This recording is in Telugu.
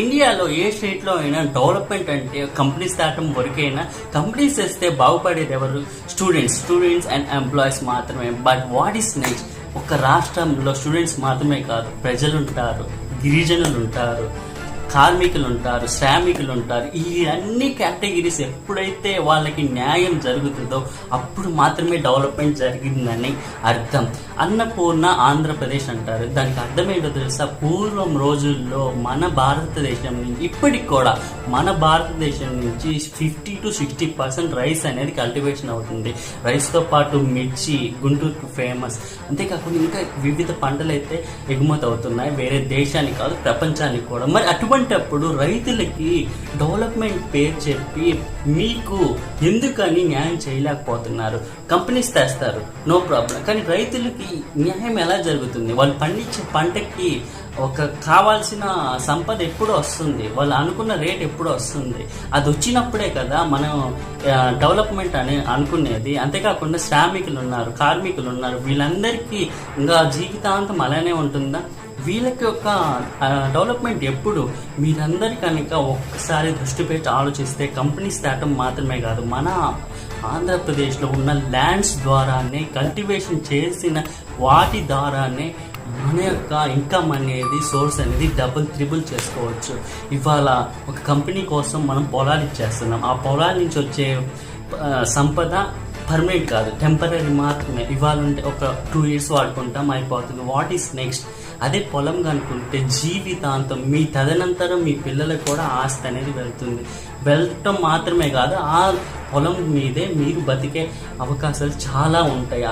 ఇండియాలో ఏ స్టేట్లో అయినా డెవలప్మెంట్ అంటే కంపెనీస్ దాటం వరకైనా. కంపెనీస్ వేస్తే బాగుపడేది ఎవరు? స్టూడెంట్స్ అండ్ ఎంప్లాయీస్ మాత్రమే. But what is next? ఒక రాష్ట్రంలో స్టూడెంట్స్ మాత్రమే కాదు, ప్రజలు ఉంటారు, గిరిజనులు ఉంటారు, కార్మికులు ఉంటారు, శ్రామికులు ఉంటారు. ఈ అన్ని కేటగిరీస్ ఎప్పుడైతే వాళ్ళకి న్యాయం జరుగుతుందో అప్పుడు మాత్రమే డెవలప్మెంట్ జరిగిందని అర్థం. అన్నపూర్ణ ఆంధ్రప్రదేశ్ అంటారు. దానికి అర్థం ఏంటో తెలుసా? పూర్వం రోజుల్లో మన భారతదేశం నుంచి ఇప్పటికి కూడా మన భారతదేశం నుంచి 50-60% రైస్ అనేది కల్టివేషన్ అవుతుంది. రైస్తో పాటు మిర్చి గుంటూరుకు ఫేమస్. అంతేకాకుండా ఇంకా వివిధ పంటలు అయితే ఎగుమతి అవుతున్నాయి, వేరే దేశానికి కాదు ప్రపంచానికి కూడా. మరి అటువంటప్పుడు రైతులకి డెవలప్మెంట్ పేరు చెప్పి మీకు ఎందుకని న్యాయం చేయలేకపోతున్నారు? కంపెనీస్ తెస్తారు, నో ప్రాబ్లం, కానీ రైతులకి న్యాయం ఎలా జరుగుతుంది? వాళ్ళు పండించే పంటకి ఒక కావాల్సిన సంపద ఎప్పుడు వస్తుంది? వాళ్ళు అనుకున్న రేట్ ఎప్పుడు వస్తుంది? అది వచ్చినప్పుడే కదా మనం డెవలప్మెంట్ అని అనుకునేది. అంతేకాకుండా శ్రామికులు ఉన్నారు, కార్మికులు ఉన్నారు, వీళ్ళందరికీ ఇంకా జీవితాంతం అలానే ఉంటుందా? వీళ్ళకి ఒక డెవలప్మెంట్ ఎప్పుడు? మీరందరి కనుక ఒక్కసారి దృష్టి పెట్టి ఆలోచిస్తే కంపెనీస్ తేటం మాత్రమే కాదు, మన ఆంధ్రప్రదేశ్లో ఉన్న ల్యాండ్స్ ద్వారానే, కల్టివేషన్ చేసిన వాటి ద్వారానే మన యొక్క ఇన్కమ్ అనేది, సోర్స్ అనేది డబుల్ చేసుకోవచ్చు. ఇవాళ ఒక కంపెనీ కోసం మనం పొలాలు ఇచ్చేస్తున్నాం. ఆ పొలాల నుంచి వచ్చే సంపద పర్మనెంట్ కాదు, టెంపరీ మాత్రమే. ఇవాళ ఉంటే ఒక 2 years వాడుకుంటాం, అయిపోతుంది. What is next? అదే పొలం కనుకుంటే జీవితాంతం మీ తదనంతరం మీ పిల్లలకు కూడా ఆస్తి అనేది వెళ్ళటం మాత్రమే కాదు, ఆ పొలం మీదే మీరు బతికే అవకాశాలు చాలా ఉంటాయి.